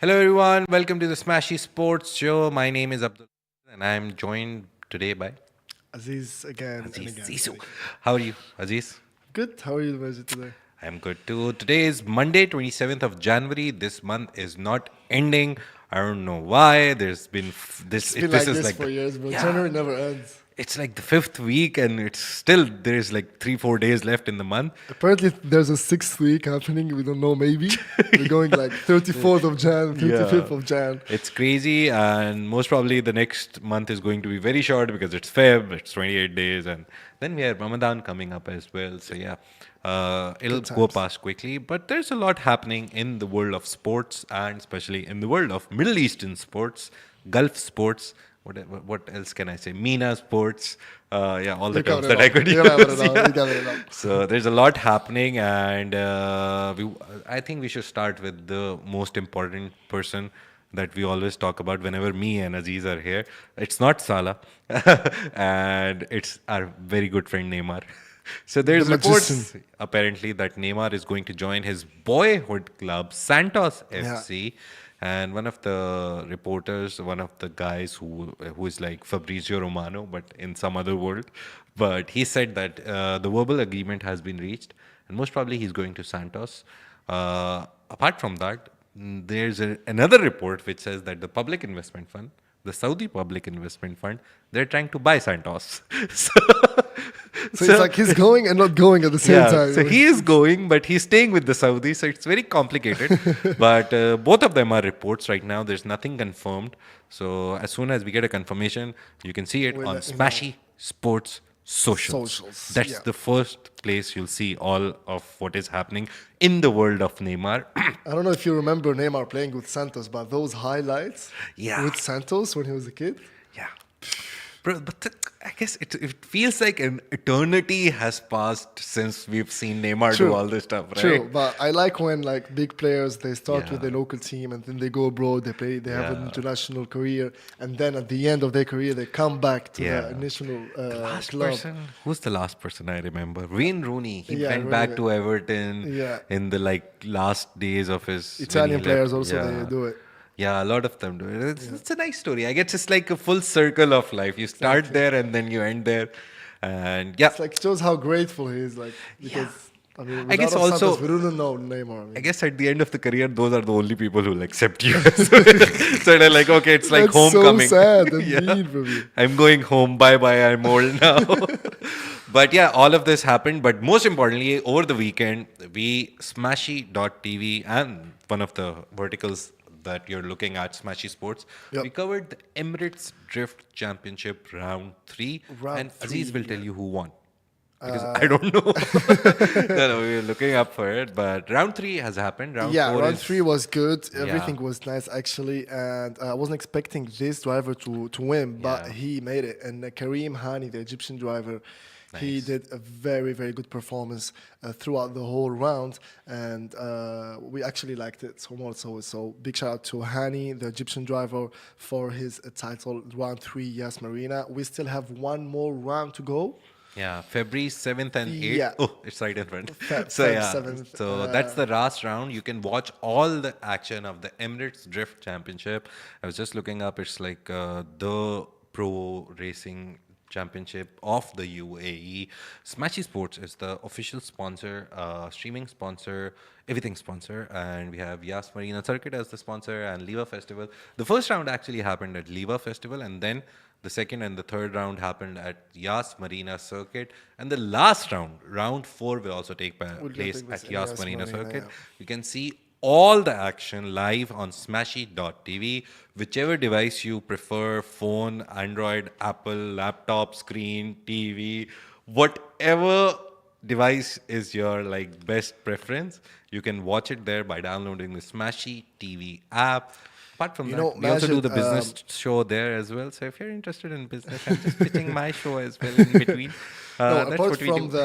Hello, everyone. Welcome to the Smashi Sports Show. My name is Abdul, and I'm joined today by Aziz again and Aziz again. Sisu. How are you, Aziz? Good. How are you, Majid, today? I'm good too. Today is Monday, 27th of January. This month is not ending. I don't know why. There's been this. It's been This like is this like for the years, but yeah. January never ends. It's like the fifth week, and it's still there's like 3-4 days left in the month. Apparently, there's a sixth week happening. We don't know. Maybe we're going like 34th of Jan, 35th Yeah. of Jan. It's crazy, and most probably the next month is going to be very short because it's Feb, it's 28 days, and then we have Ramadan coming up as well. So, yeah, it'll Good go times. past quickly. But there's a lot happening in the world of sports, and especially in the world of Middle Eastern sports, Gulf sports. What else can I say? MENA sports. Yeah, all the You terms covered it that I all. could You covered use. it all. Yeah. You covered it all. So there's a lot happening, and I think we should start with the most important person that we always talk about whenever me and Aziz are here. It's not Salah, and it's our very good friend Neymar. So The there's magician. reports apparently that Neymar is going to join his boyhood club Santos Yeah. FC, and one of the reporters, one of the guys who is like Fabrizio Romano, but in some other world, but he said that the verbal agreement has been reached, and most probably he's going to Santos. Apart from that, there's another report which says that the public investment fund, the Saudi Public Investment Fund, they're trying to buy Santos. so, So it's like he's going and not going at the same yeah, time. so he is going, but he's staying with the Saudis, so it's very complicated. But both of them are reports right now. There's nothing confirmed. So as soon as we get a confirmation, you can see it We'll on let you know. Smashy Sports Socials. Socials, That's yeah. the first place you'll see all of what is happening in the world of Neymar. I don't know if you remember Neymar playing with Santos, but those highlights Yeah. with Santos when he was a kid. Yeah. Bro, but I guess it feels like an eternity has passed since we've seen Neymar do all this stuff, right? True, but I like when like big players they start with Yeah. their local team and then they go abroad, they play, they have an Yeah. international career, and then at the end of their career they come back to Yeah. the initial Last club. person, who's the last person I remember? Wayne Rooney. He Yeah, went back Rooney. to Everton Yeah. in the like last days of his when Italian he players left. also Yeah. they do it. Yeah, a lot of them do it. It's a nice story. I guess it's like a full circle of life. You start there and then you end there, and yeah. It's like it shows how grateful he is, like because I mean, I guess without also Santos, we wouldn't know Neymar. I mean. I guess at the end of the career, those are the only people who'll accept you. So they're like, okay, it's like That's homecoming. so sad and Yeah. mean for me. I'm going home. Bye bye. I'm old now. But yeah, all of this happened. But most importantly, over the weekend, we Smashy.tv and one of the verticals that you're looking at, Smashy Sports, Yep. we covered the Emirates Drift Championship Round 3. Round And Aziz three, will tell yeah. you who won. Because I don't know. No, we were looking up for it. But round 3 has happened. Round Yeah, 4 round is. three was good. Yeah. Everything was nice actually, and I wasn't expecting this driver to win, but Yeah. he made it. And Kareem Hani, the Egyptian driver, he Nice. did a very very good performance throughout the whole round, and we actually liked it so much. So big shout out to Hani, the Egyptian driver, for his title round 3. Yes, Marina. We still have one more round to go. Yeah, February 7th and 8th. Yeah. Oh, it's right in front. Feb- So, Feb yeah. 7th, So, that's the last round. You can watch all the action of the Emirates Drift Championship. I was just looking up. It's like the pro racing championship of the UAE. Smashy Sports is the official sponsor, streaming sponsor, everything sponsor. And we have Yas Marina Circuit as the sponsor and Liva Festival. The first round actually happened at Liva Festival, and then the second and the third round happened at Yas Marina Circuit. And the last round, round 4, will also take place take at place in Yas Yas Marina Marina, Circuit. yeah. You can see all the action live on smashy.tv. Whichever device you prefer, phone, Android, Apple, laptop, screen, TV, whatever device is your like best preference, you can watch it there by downloading the Smashy TV app. Apart from You that, know, we also do Majid, the business show there as well. So if you're interested in business, I'm just pitching my show as well in between. No, That's apart what we from do.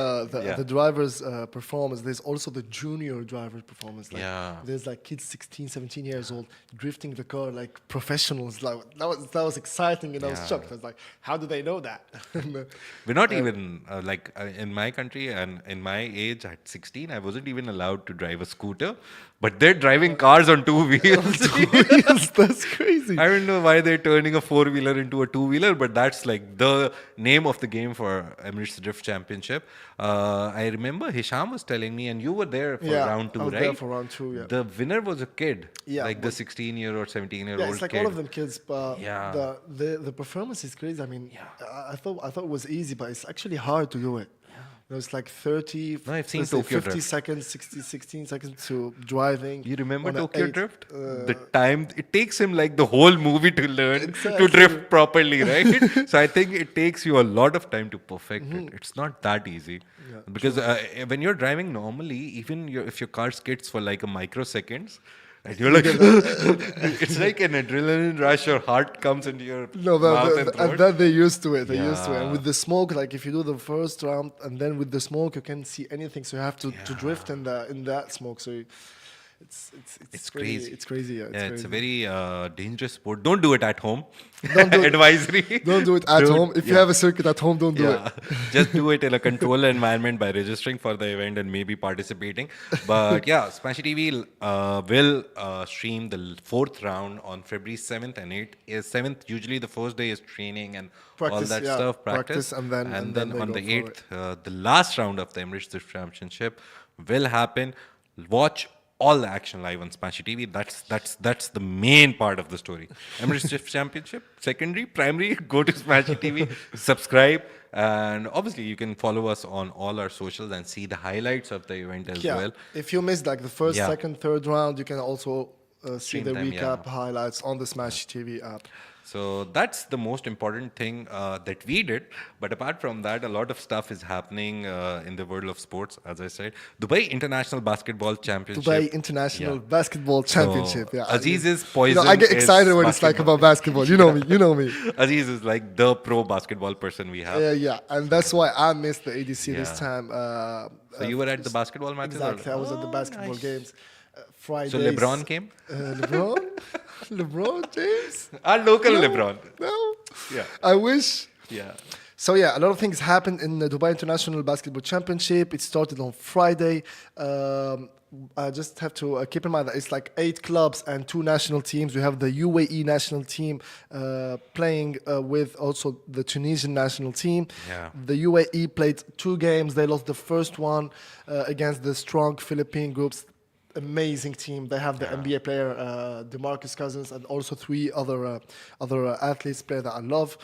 Yeah. the driver's performance, there's also the junior driver performance. Like Yeah. there's like kids 16, 17 years old drifting the car like professionals. Like that was exciting, and I was Yeah. shocked. I was like, how do they know that? We're not even in my country and in my age at 16, I wasn't even allowed to drive a scooter, but they're driving cars on two wheels. Yes, that's crazy. I don't know why they're turning a four-wheeler into a two-wheeler, but that's like the name of the game for Emirates Drift Championship. I remember Hisham was telling me, and you were there for Yeah, round two, I was right? there for round two. Yeah. The winner was a kid, Yeah, like the but- 16-year or 17-year Yeah, old it's like kid. all of them kids, but Yeah. the performance is crazy. I mean, I thought it was easy, but it's actually hard to do it. You know, it's like 30, No, I've seen let's say Tokyo 50 Drift. seconds, 60, 16 seconds to driving. You remember on a Tokyo 8, Drift? The time it takes him like the whole movie to learn to Exactly. drift properly, right? So I think it takes you a lot of time to perfect it. It's not that easy because when you're driving normally, even if your car skids for like a microseconds, and you're like, it's like an adrenaline rush. Your heart comes into your No, mouth and and throat. that they're used to it. They're used to it. And Yeah. with the smoke, like if you do the first round and then with the smoke, you can't see anything. So you have to drift in that smoke. So it's crazy. Really, it's crazy. Yeah, Yeah, it's crazy. a very dangerous sport. Don't do it at home. Don't do it- Advisory. Don't do it at Don't- home. If you yeah. have a circuit at home, don't do it. Just do it in a controlled environment by registering for the event and maybe participating. But yeah, Smashi TV will stream the fourth round on February 7th and 8th. 7th, usually the first day is training and all Practice, that yeah. stuff. Practice, and then they on go the for 8th, the last round of the Emirates Drift Championship will happen. Watch all the action live on Smashi TV. That's the main part of the story. Emirates Drift Championship, secondary, primary. Go to Smashi TV, subscribe, and obviously you can follow us on all our socials and see the highlights of the event as Yeah. well. If you missed like the first, Yeah. second, third round, you can also see Stream the them, recap yeah. highlights on the Smash TV app. So that's the most important thing that we did. But apart from that, a lot of stuff is happening in the world of sports. As I said, Dubai International Basketball Championship. Dubai International Basketball Championship. Yeah, Aziz is You poison. know, I get is excited when it's like basketball. about basketball. You know me. You know me. Aziz is like the pro basketball person we have. Yeah, and that's why I missed the ADC this Yeah. time. So you were at the basketball matches? or- Exactly, I was at the Oh, basketball nice. games. Fridays. So LeBron came? LeBron? LeBron James? Our local No, LeBron. No. Yeah. I wish. Yeah. So yeah, a lot of things happened in the Dubai International Basketball Championship. It started on Friday. I just have to keep in mind that it's like 8 clubs and 2 national teams. We have the UAE national team playing with also the Tunisian national team. Yeah. The UAE played 2 games. They lost the first one against the strong Philippine groups. Amazing team. They have the NBA player DeMarcus Cousins and also 3 other athletes player that I love.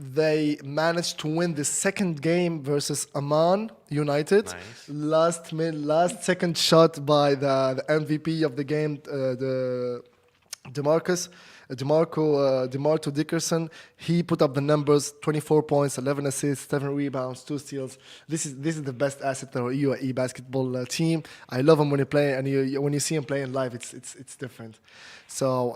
They managed to win the second game versus Amman United. Nice. Last second shot by the MVP of the game, the DeMarco Dickerson. He put up the numbers: 24 points, 11 assists, 7 rebounds, 2 steals. This is the best asset of UAE basketball team. I love him when he play, and when you see him playing live, it's different. So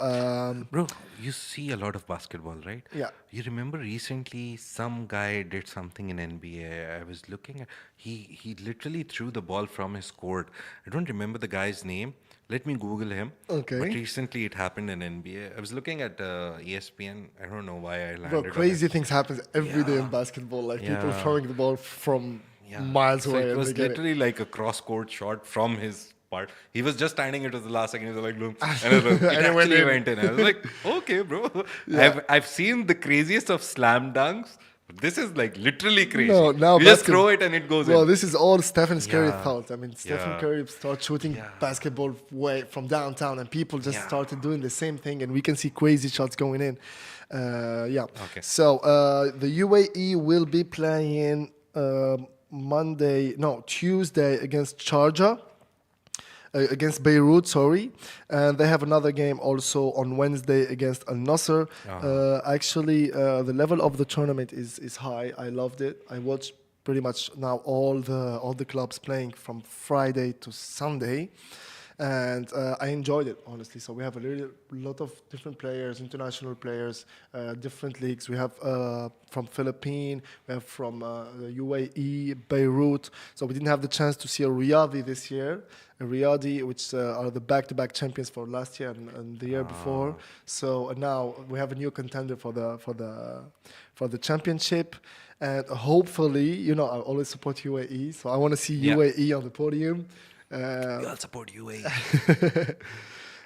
Bro, you see a lot of basketball, right? Yeah. You remember recently some guy did something in NBA. I was looking at he literally threw the ball from his court. I don't remember the guy's name. Let me Google him. Okay. But recently it happened in NBA. I was looking at ESPN. I don't know why I landed bro, on crazy it. things happen every day in Yeah. basketball. Like people Yeah. throwing the ball from Yeah. miles So away. it and was they get it. literally like a cross-court shot from his part. He was just standing. It was the last second. He was like, boom. And it, And it went actually in. went in. I was like, okay, bro. I've seen the craziest of slam dunks. But this is like literally crazy. No, now you just basket- throw it and it goes Well, in. this is all Stephen Curry Yeah. thought. I mean, Stephen Yeah. Curry started shooting Yeah. basketball way from downtown, and people just Yeah. started doing the same thing, and we can see crazy shots going in. Yeah. Okay. So the UAE will be playing Tuesday against Sharjah. Against Beirut, sorry, and they have another game also on Wednesday against Al Nasser. Actually, the level of the tournament is high. I loved it. I watched pretty much now all the clubs playing from Friday to Sunday, and I enjoyed it honestly. So we have a really lot of different players, international players, different leagues. We have from Philippines, we have from UAE, Beirut. So we didn't have the chance to see a Riyadh this year. Riyadh, which are the back-to-back champions for last year and the year before. So now we have a new contender for the championship, and hopefully, I always support UAE, so I want to see Yeah. UAE on the podium. We all support UAE.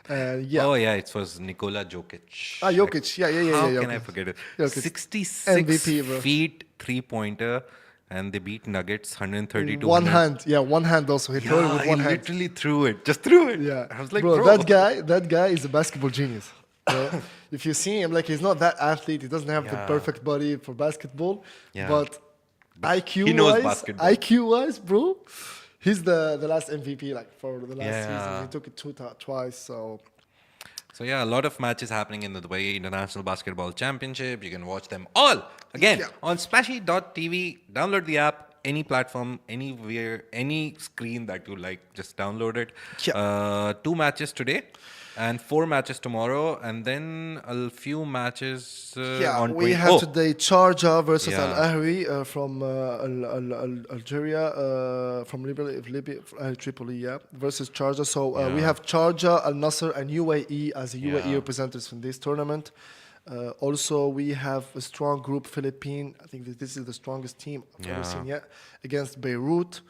Yeah. Oh yeah, it was Nikola Jokic. Jokic. Yeah. How Yeah, can I Jokic. forget it? Jokic. 66 MVP, bro. feet three-pointer, and they beat Nuggets 130 to One 100. hand. Yeah, one hand also. He threw it Yeah, with he one hand. literally threw it. Just threw it. Yeah. I was like, bro, bro. that guy is a basketball genius. If you see him, like, he's not that athlete. He doesn't have the Yeah. perfect body for basketball. Yeah. But he knows basketball. IQ-wise, bro, he's the last MVP, like, for the last Yeah. season. He took it twice, so... So yeah, a lot of matches happening in the Dubai International Basketball Championship. You can watch them all again Yeah. on Smashi.tv. Download the app, any platform, anywhere, any screen that you like. Just download it. Yeah. 2 matches today and 4 matches tomorrow, and then a few matches on we 20 have oh, today Charja versus Yeah. Al Ahly from Algeria, from Tripoli, versus Charja. So we Yeah. have Charja, Al Nasser, and UAE as the UAE Yeah. representatives in this tournament. Also, we have a strong group, Philippines. I think that this is the strongest team I've ever Yeah. seen yet, against Beirut.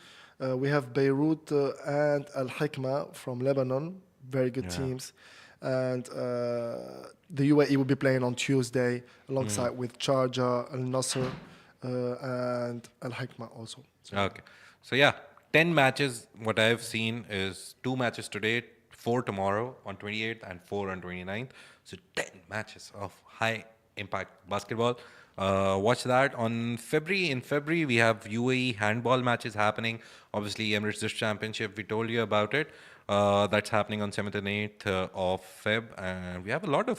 We have Beirut and Al Hikma from Lebanon, very good teams. And the UAE will be playing on Tuesday alongside with Charja, Al Nasser, and Al Hikma also. So, Okay. So yeah, 10 matches. What I've seen is 2 matches today, 4 tomorrow on 28th and 4 on 29th. So 10 matches of high impact basketball. Watch that on February. In February, we have UAE handball matches happening. Obviously, Emirates Dish Championship. We told you about it. That's happening on 7th and 8th of Feb, and we have a lot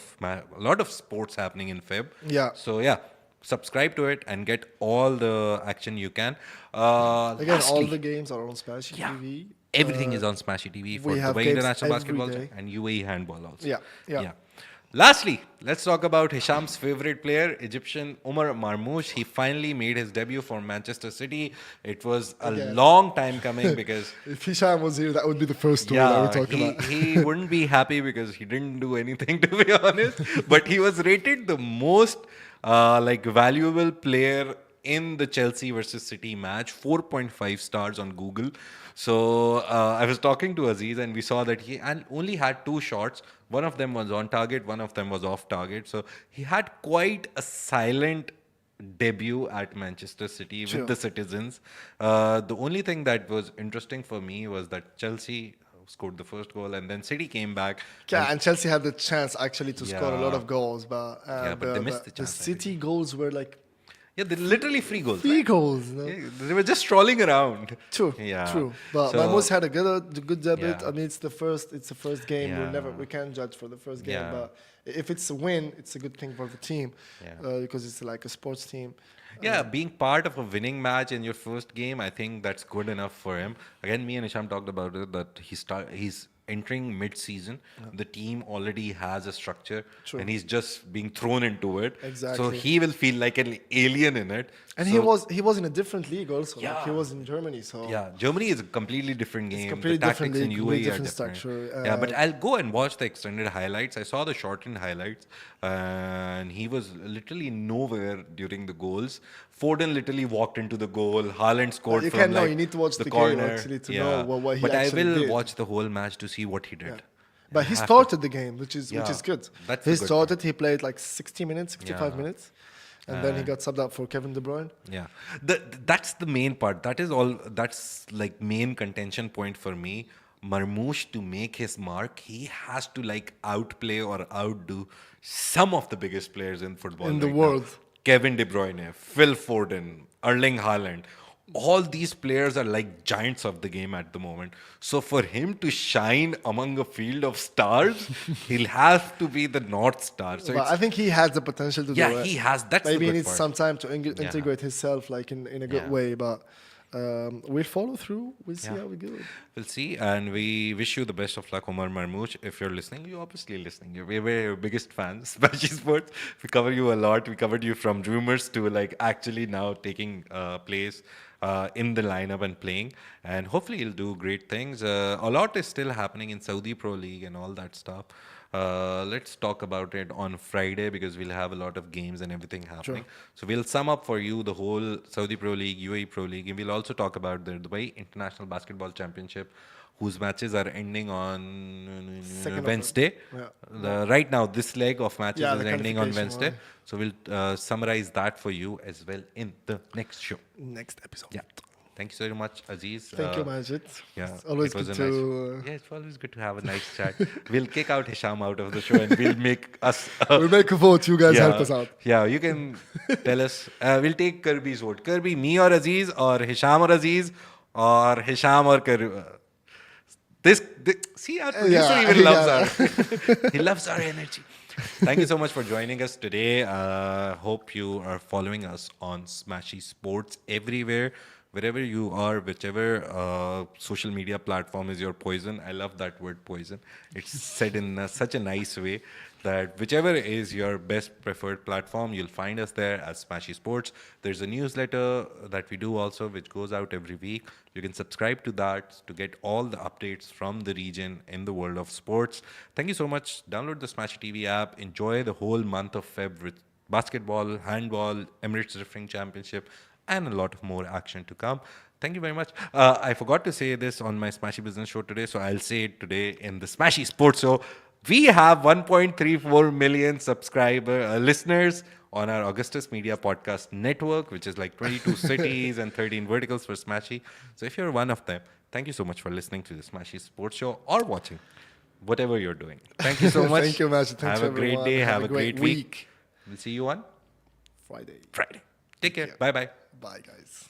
of sports happening in Feb. Yeah. So yeah, subscribe to it and get all the action you can. again, all Lastly, the games are on Smash yeah, TV. everything is on Smashi TV for we have Dubai games International every Basketball day. and UAE handball also. Yeah. Lastly, let's talk about Hisham's favorite player, Egyptian Omar Marmoush. He finally made his debut for Manchester City. It was a Again. long time coming because If Hisham was here, that would be the first story that we're talking about. he wouldn't be happy because he didn't do anything, to be honest. But he was rated the most valuable player in the Chelsea versus City match, 4.5 stars on Google. So I was talking to Aziz and we saw that he only had 2 shots. One of them was on target, one of them was off target. So he had quite a silent debut at Manchester City Sure. with the Citizens. The only thing that was interesting for me was that Chelsea scored the first goal and then City came back. Yeah, and Chelsea had the chance actually to score a lot Yeah. of goals, but but they missed the chance, I City goals were like Yeah, they're literally free goals. 3 right? goals. No? Yeah, they were just strolling around. True, Yeah. true. But So- Marmoush had a good debut. Yeah. I mean, it's the first game. Yeah. We can't judge for the first game. Yeah. But if it's a win, it's a good thing for the team, Yeah. because it's like a sports team. Yeah, being part of a winning match in your first game, I think that's good enough for him. Again, me and Isham talked about it that he's entering mid-season. The team already has a structure, True. and he's just being thrown into it. So Exactly. he will feel like an alien in it. And So- he was in a different league also. Like he Yeah. was in Germany, so Yeah, Germany is a completely different game. completely the tactics different in league, UAE completely are different different. structure, Yeah, but I'll go and watch the extended highlights. I saw the shortened highlights, and he was literally nowhere during the goals. Foden literally walked into the goal. Haaland scored you from can't know, like you need to watch the game corner. actually to know what he But I actually will did. watch the whole match to see what he did. Yeah. But he I have to. started the game, which is Yeah, good. that's He the good started. He played like 60 minutes, 65 Yeah. minutes, and then he got subbed out for Kevin De Bruyne. Yeah, that's the main part. That is all. That's like main contention point for me. Marmoush, to make his mark, he has to like outplay or outdo some of the biggest players in football In the right now. world. Kevin De Bruyne, Phil Foden, Erling Haaland. All these players are like giants of the game at the moment. So for him to shine among a field of stars, he'll have to be the North Star. So But it's, I think he has the potential to do yeah, it. he has. That's Maybe the he good needs part. some time to integrate himself like in a good Yeah. way. But we'll follow through. We'll see Yeah. how we go. We'll see, and we wish you the best of luck, Omar Marmoush. If you're listening, you're obviously listening. We're your biggest fans, Smashi Sports. We cover you a lot. We covered you from rumors to like actually now taking place in the lineup and playing. And hopefully, you'll do great things. A lot is still happening in Saudi Pro League and all that stuff. Let's talk about it on Friday because we'll have a lot of games and everything happening. So we'll sum up for you the whole Saudi Pro League, UAE Pro League, and we'll also talk about the Dubai International Basketball Championship, whose matches are ending on 2nd of Wednesday. yeah. Right now, this leg of matches Yeah, is the ending on qualification Wednesday. one. So we'll summarize that for you as well in the next show. Next episode. Yeah. Thank you so much, Aziz. Thank you, Majid. Yeah, It's always it was good a to. nice. Yeah, it's always good to have a nice chat. We'll kick out Hisham out of the show and we'll make us. We'll make a vote. You guys help us out. Yeah, you can tell us. We'll take Kirby's vote. Kirby, me or Aziz, or Hisham or Aziz, or Hisham or Kirby. See, our producer Yeah, even loves yeah. our. He loves our energy. Thank you so much for joining us today. Hope you are following us on Smashy Sports everywhere. Wherever you are, whichever social media platform is your poison. I love that word poison. It's said in such a nice way that whichever is your best preferred platform, you'll find us there as Smashy Sports. There's a newsletter that we do also, which goes out every week. You can subscribe to that to get all the updates from the region in the world of sports. Thank you so much. Download the Smashy TV app. Enjoy the whole month of Feb with basketball, handball, Emirates Drifting Championship, and a lot of more action to come. Thank you very much. I forgot to say this on my Smashy Business Show today, so I'll say it today in the Smashy Sports Show. We have 1.34 million listeners on our Augustus Media Podcast Network, which is like 22 cities and 13 verticals for Smashy. So if you're one of them, thank you so much for listening to the Smashy Sports Show or watching, whatever you're doing. Thank you so much. Thank you, Majid. Thanks, Have a great everyone. day. Have a great week. We'll see you on Friday. Friday. Take care. Yeah. Bye bye. Bye, guys.